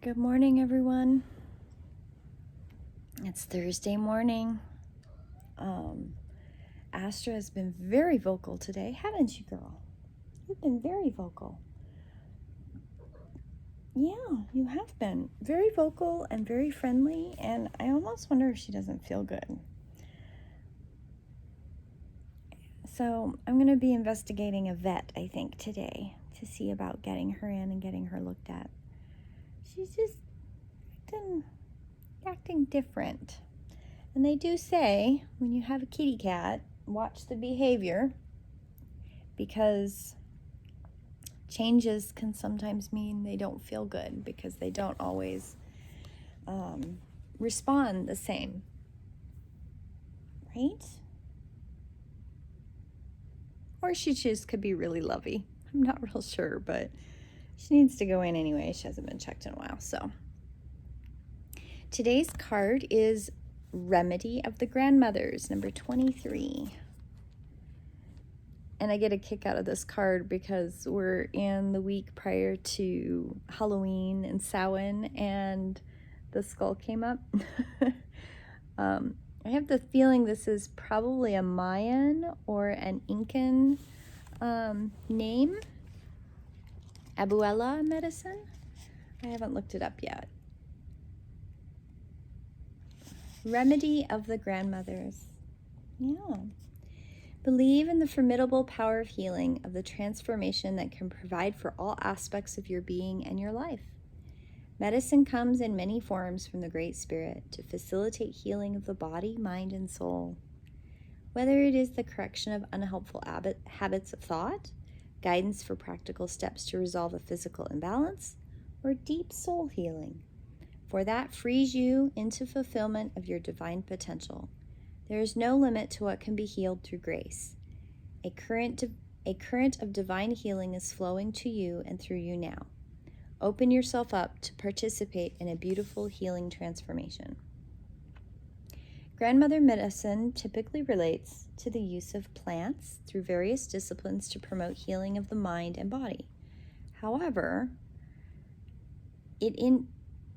Good morning, everyone. It's Thursday morning. Astra has been very vocal today, haven't you, girl? You've been very vocal. Yeah, you have been very vocal and very friendly, and I almost wonder if she doesn't feel good. So I'm going to be investigating a vet, I think, today to see about getting her in and getting her looked at. She's just acting different. And they do say when you have a kitty cat, watch the behavior, because changes can sometimes mean they don't feel good because they don't always respond the same, right? Or she just could be really lovey. I'm not real sure, but she needs to go in anyway. She hasn't been checked in a while. So today's card is Remedy of the Grandmothers, number 23. And I get a kick out of this card because we're in the week prior to Halloween and Samhain, and the skull came up. I have the feeling this is probably a Mayan or an Incan name. Abuela medicine? I haven't looked it up yet. Remedy of the Grandmothers. Yeah. Believe in the formidable power of healing, of the transformation that can provide for all aspects of your being and your life. Medicine comes in many forms from the Great Spirit to facilitate healing of the body, mind, and soul. Whether it is the correction of unhelpful habits of thought, guidance for practical steps to resolve a physical imbalance, or deep soul healing, for that frees you into fulfillment of your divine potential. There is no limit to what can be healed through grace. A current of divine healing is flowing to you and through you now. Open yourself up to participate in a beautiful healing transformation. Grandmother medicine typically relates to the use of plants through various disciplines to promote healing of the mind and body. However,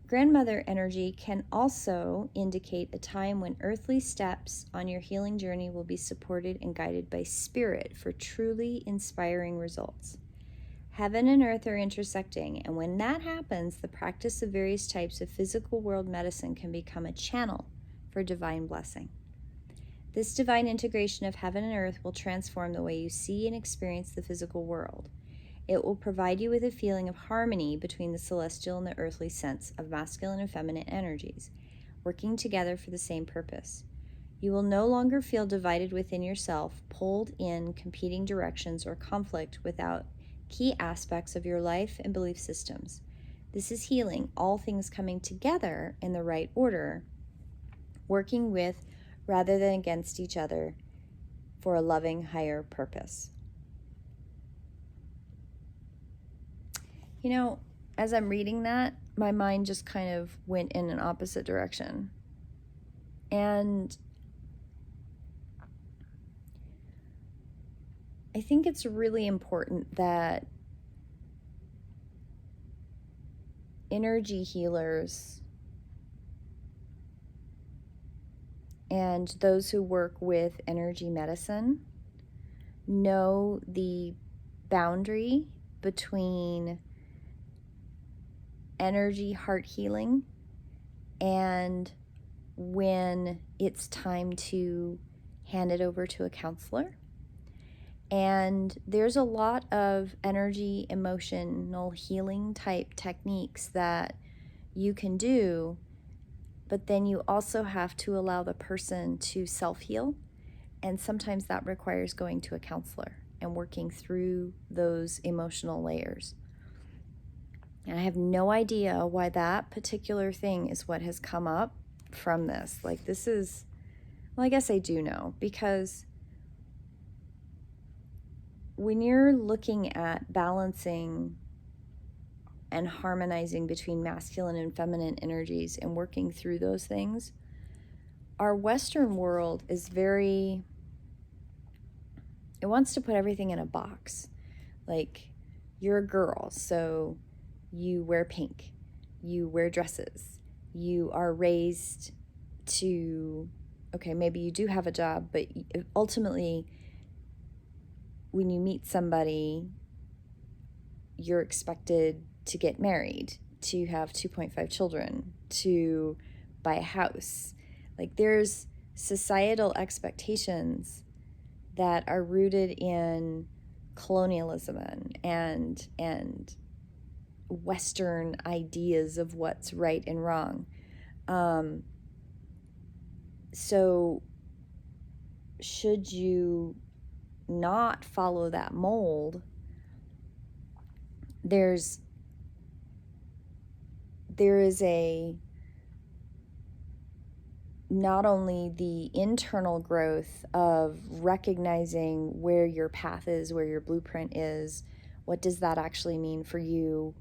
grandmother energy can also indicate a time when earthly steps on your healing journey will be supported and guided by spirit for truly inspiring results. Heaven and earth are intersecting, and when that happens, the practice of various types of physical world medicine can become a channel for divine blessing. This divine integration of heaven and earth will transform the way you see and experience the physical world. It will provide you with a feeling of harmony between the celestial and the earthly sense of masculine and feminine energies, working together for the same purpose. You will no longer feel divided within yourself, pulled in competing directions, or conflict without key aspects of your life and belief systems. This is healing, all things coming together in the right order, working with rather than against each other for a loving higher purpose. You know, as I'm reading that, my mind just kind of went in an opposite direction. And I think it's really important that energy healers and those who work with energy medicine know the boundary between energy heart healing and when it's time to hand it over to a counselor. And there's a lot of energy, emotional healing type techniques that you can do, but then you also have to allow the person to self-heal. And sometimes that requires going to a counselor and working through those emotional layers. And I have no idea why that particular thing is what has come up from this. Like, this is, well, I guess I do know, because when you're looking at balancing and harmonizing between masculine and feminine energies and working through those things, our Western world is it wants to put everything in a box. Like, you're a girl, so you wear pink. you wear dresses, you are raised to, okay, maybe you do have a job, but ultimately, when you meet somebody, you're expected to get married, to have 2.5 children, to buy a house. Like, there's societal expectations that are rooted in colonialism and Western ideas of what's right and wrong. So should you not follow that mold, there is not only the internal growth of recognizing where your path is, where your blueprint is, what does that actually mean for you,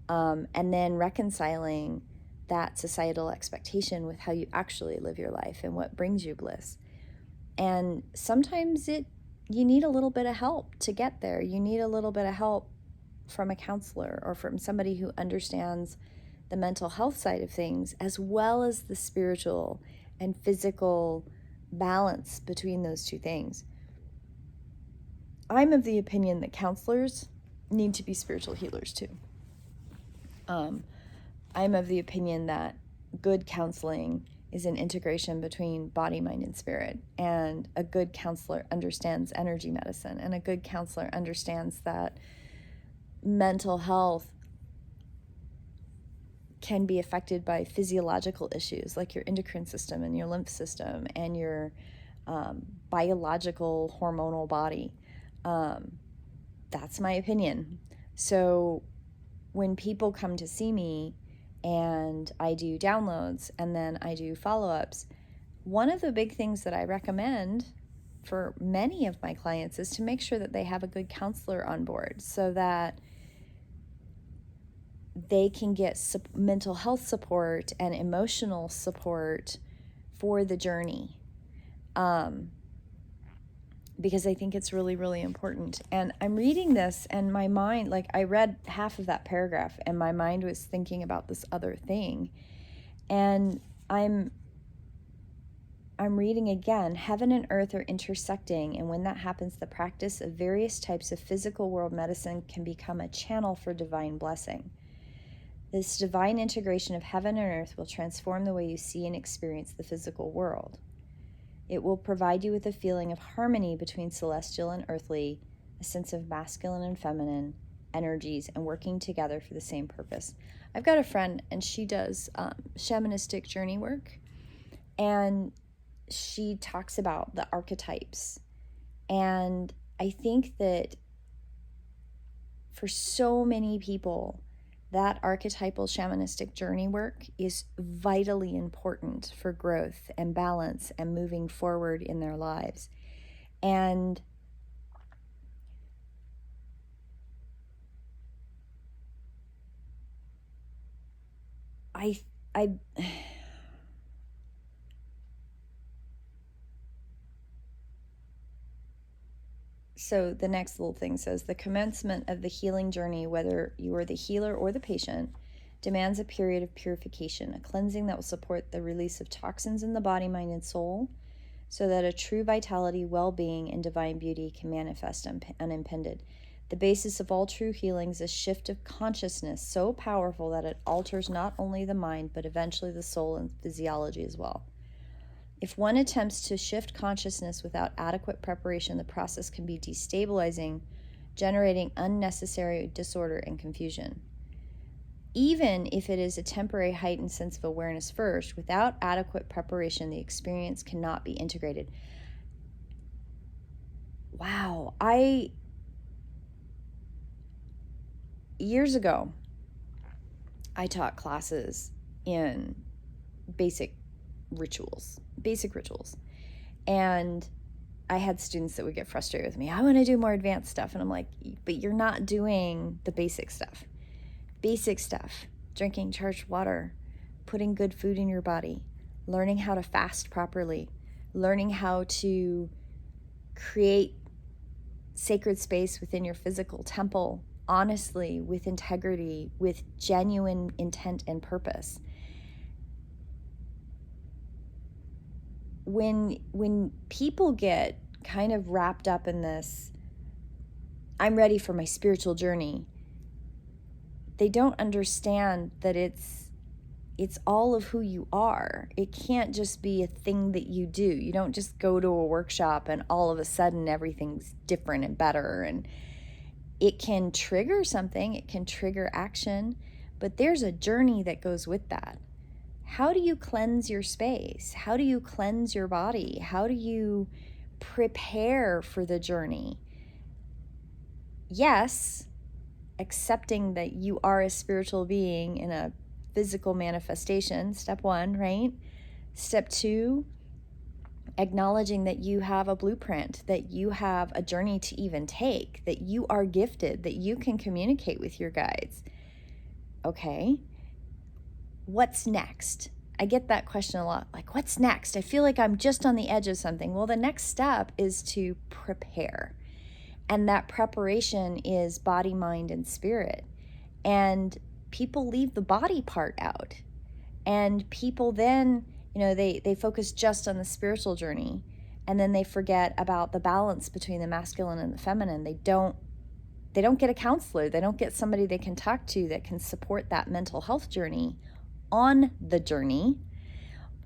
and then reconciling that societal expectation with how you actually live your life and what brings you bliss. And sometimes you need a little bit of help to get there. You need a little bit of help from a counselor or from somebody who understands the mental health side of things, as well as the spiritual and physical balance between those two things. I'm of the opinion that counselors need to be spiritual healers too. I'm of the opinion that good counseling is an integration between body, mind, and spirit. And a good counselor understands energy medicine, and a good counselor understands that mental health can be affected by physiological issues like your endocrine system and your lymph system and your biological hormonal body. That's my opinion. So when people come to see me and I do downloads and then I do follow-ups, one of the big things that I recommend for many of my clients is to make sure that they have a good counselor on board so that they can get mental health support and emotional support for the journey. Because I think it's really, really important. And I'm reading this and my mind, like, I read half of that paragraph and my mind was thinking about this other thing. And I'm reading again, heaven and earth are intersecting, and when that happens, the practice of various types of physical world medicine can become a channel for divine blessing. This divine integration of heaven and earth will transform the way you see and experience the physical world. It will provide you with a feeling of harmony between celestial and earthly, a sense of masculine and feminine energies, and working together for the same purpose. I've got a friend, and she does shamanistic journey work, and she talks about the archetypes. And I think that for so many people, that archetypal shamanistic journey work is vitally important for growth and balance and moving forward in their lives. And I So the next little thing says, the commencement of the healing journey, whether you are the healer or the patient, demands a period of purification, a cleansing that will support the release of toxins in the body, mind, and soul, so that a true vitality, well-being, and divine beauty can manifest unimpeded. The basis of all true healing is a shift of consciousness so powerful that it alters not only the mind, but eventually the soul and physiology as well. If one attempts to shift consciousness without adequate preparation, the process can be destabilizing, generating unnecessary disorder and confusion. Even if it is a temporary heightened sense of awareness first, without adequate preparation, the experience cannot be integrated. Wow. Years ago, I taught classes in basic rituals. And I had students that would get frustrated with me. I want to do more advanced stuff. And I'm like, but you're not doing the basic stuff. Basic stuff, drinking charged water, putting good food in your body, learning how to fast properly, learning how to create sacred space within your physical temple honestly, with integrity, with genuine intent and purpose. When people get kind of wrapped up in this, I'm ready for my spiritual journey, they don't understand that it's all of who you are. It can't just be a thing that you do. You don't just go to a workshop and all of a sudden everything's different and better. And it can trigger something, it can trigger action, but there's a journey that goes with that. How do you cleanse your space? How do you cleanse your body? How do you prepare for the journey? Yes, accepting that you are a spiritual being in a physical manifestation, step one, right? Step two, acknowledging that you have a blueprint, that you have a journey to even take, that you are gifted, that you can communicate with your guides. Okay, what's next? I get that question a lot. Like, what's next? I feel like I'm just on the edge of something. Well, the next step is to prepare. And that preparation is body, mind, and spirit. And people leave the body part out. And people then, they focus just on the spiritual journey. And then they forget about the balance between the masculine and the feminine. They don't get a counselor. They don't get somebody they can talk to that can support that mental health journey on the journey.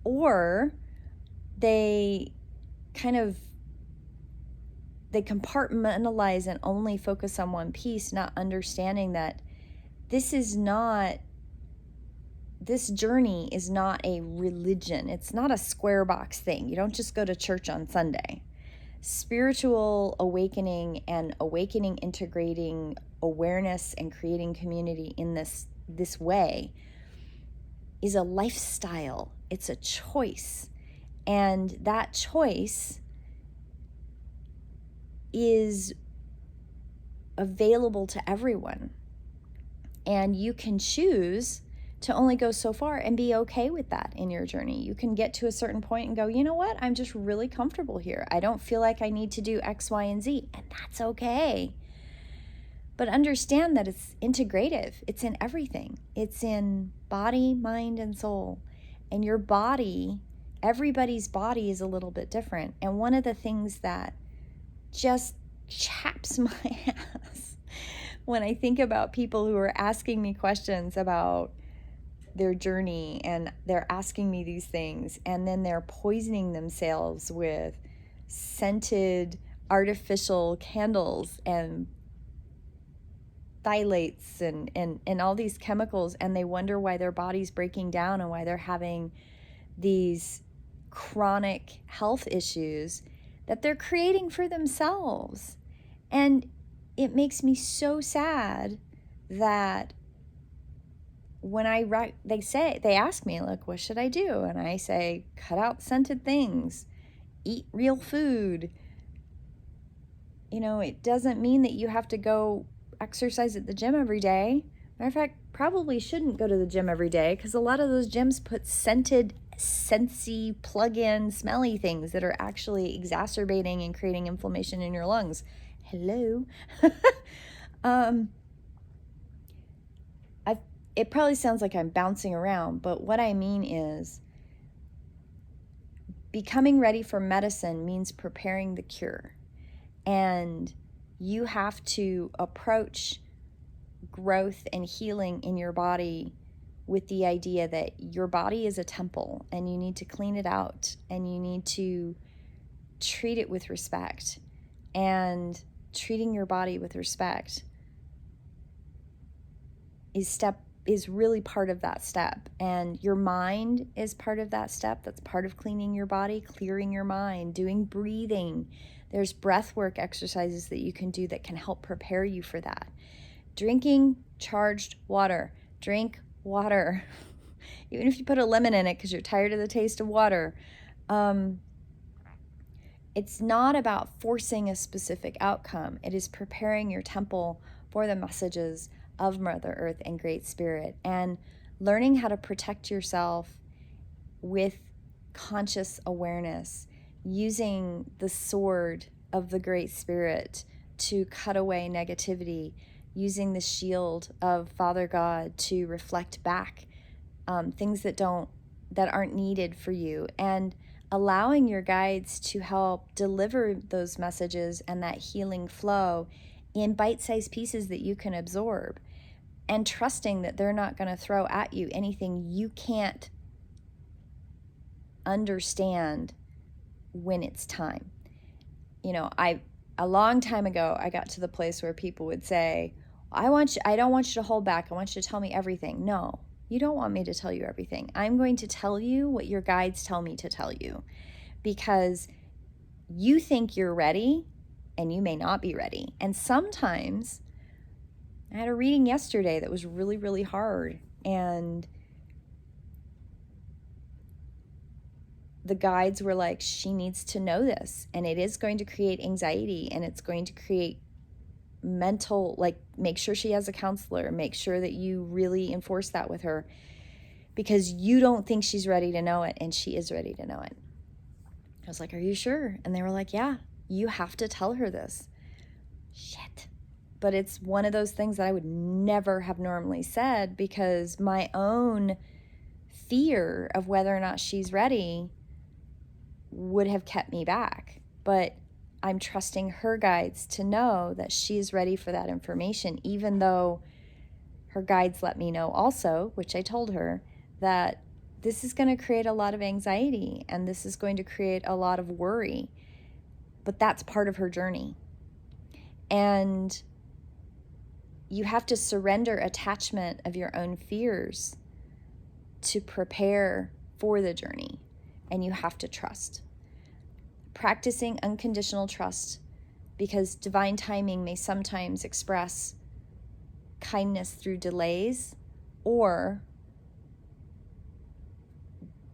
Or they compartmentalize and only focus on one piece, not understanding that this journey is not a religion. It's not a square box thing. You don't just go to church on Sunday. Spiritual awakening and awakening, integrating awareness and creating community in this way is a lifestyle. It's a choice. And that choice is available to everyone. And you can choose to only go so far and be okay with that in your journey. You can get to a certain point and go, you know what? I'm just really comfortable here. I don't feel like I need to do X, Y, and Z. And that's okay. But understand that it's integrative. It's in everything. It's in body, mind, and soul. And your body, everybody's body is a little bit different. And one of the things that just chaps my ass when I think about people who are asking me questions about their journey, and they're asking me these things, and then they're poisoning themselves with scented artificial candles and phthalates and all these chemicals, and they wonder why their body's breaking down and why they're having these chronic health issues that they're creating for themselves. And it makes me so sad that when they ask me, like, what should I do? And I say, cut out scented things, eat real food. It doesn't mean that you have to go exercise at the gym every day. Matter of fact, probably shouldn't go to the gym every day, because a lot of those gyms put scented, scentsy, plug-in, smelly things that are actually exacerbating and creating inflammation in your lungs. Hello. It probably sounds like I'm bouncing around, but what I mean is becoming ready for medicine means preparing the cure. And you have to approach growth and healing in your body with the idea that your body is a temple and you need to clean it out and you need to treat it with respect. And treating your body with respect is really part of that step. And your mind is part of that step. That's part of cleaning your body, clearing your mind, doing breathing. There's breath work exercises that you can do that can help prepare you for that. Drinking charged water. Drink water. Even if you put a lemon in it because you're tired of the taste of water. It's not about forcing a specific outcome. It is preparing your temple for the messages of Mother Earth and Great Spirit, and learning how to protect yourself with conscious awareness, using the sword of the Great Spirit to cut away negativity, using the shield of Father God to reflect back things that aren't needed for you, and allowing your guides to help deliver those messages and that healing flow in bite-sized pieces that you can absorb, and trusting that they're not going to throw at you anything you can't understand when it's time. A long time ago, I got to the place where people would say, I don't want you to hold back. I want you to tell me everything. No, you don't want me to tell you everything. I'm going to tell you what your guides tell me to tell you, because you think you're ready and you may not be ready. And sometimes, I had a reading yesterday that was really, really hard, and the guides were like, she needs to know this, and it is going to create anxiety, and it's going to create mental, like, make sure she has a counselor, make sure that you really enforce that with her, because you don't think she's ready to know it, and she is ready to know it. I was like, are you sure? And they were like, yeah, you have to tell her this. Shit. But it's one of those things that I would never have normally said, because my own fear of whether or not she's ready would have kept me back. But I'm trusting her guides to know that she's ready for that information, even though her guides let me know also, which I told her, that this is going to create a lot of anxiety and this is going to create a lot of worry. But that's part of her journey. And you have to surrender attachment of your own fears to prepare for the journey. And you have to trust. Practicing unconditional trust, because divine timing may sometimes express kindness through delays, or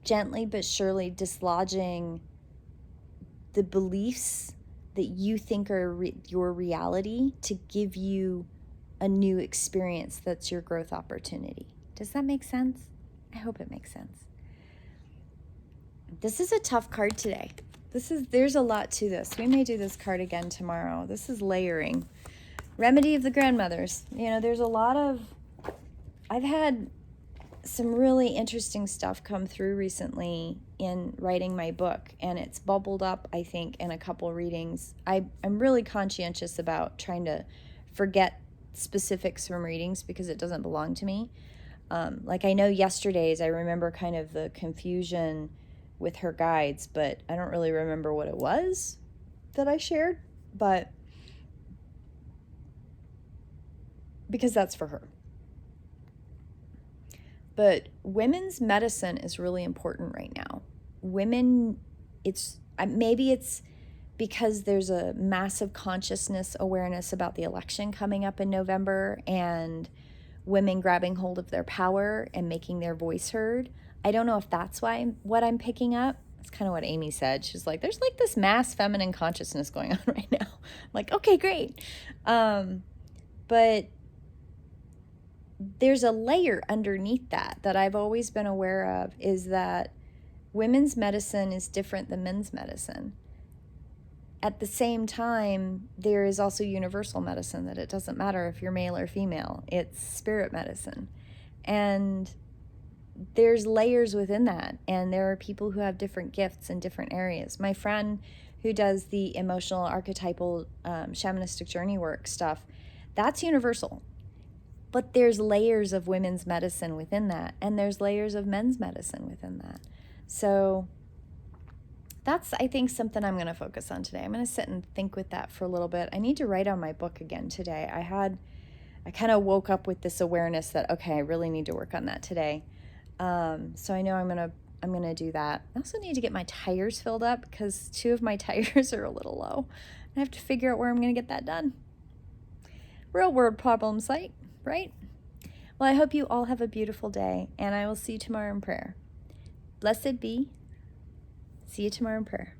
gently but surely dislodging the beliefs that you think are your reality to give you a new experience that's your growth opportunity. Does that make sense? I hope it makes sense. This is a tough card today. There's a lot to this. We may do this card again tomorrow. This is layering. Remedy of the grandmothers. There's a lot of... I've had some really interesting stuff come through recently in writing my book, and it's bubbled up, I think, in a couple readings. I'm really conscientious about trying to forget specifics from readings because it doesn't belong to me. Like I know yesterday's, I remember kind of the confusion with her guides, but I don't really remember what it was that I shared, but because that's for her. But women's medicine is really important right now. Women, maybe it's because there's a massive consciousness awareness about the election coming up in November, and women grabbing hold of their power and making their voice heard. I don't know if that's what I'm picking up. That's kind of what Amy said. She's like, there's like this mass feminine consciousness going on right now. I'm like, okay, great. But there's a layer underneath that I've always been aware of, is that women's medicine is different than men's medicine. At the same time, there is also universal medicine, that it doesn't matter if you're male or female. It's spirit medicine. And there's layers within that, and there are people who have different gifts in different areas. My friend who does the emotional archetypal shamanistic journey work stuff, that's universal. But there's layers of women's medicine within that, and there's layers of men's medicine within that. So that's, I think, something I'm going to focus on today. I'm going to sit and think with that for a little bit. I need to write on my book again today. I kind of woke up with this awareness that, okay, I really need to work on that today. So I know I'm going to do that. I also need to get my tires filled up, because 2 of my tires are a little low. I have to figure out where I'm going to get that done. Real world problems, right? Well, I hope you all have a beautiful day, and I will see you tomorrow in prayer. Blessed be. See you tomorrow in prayer.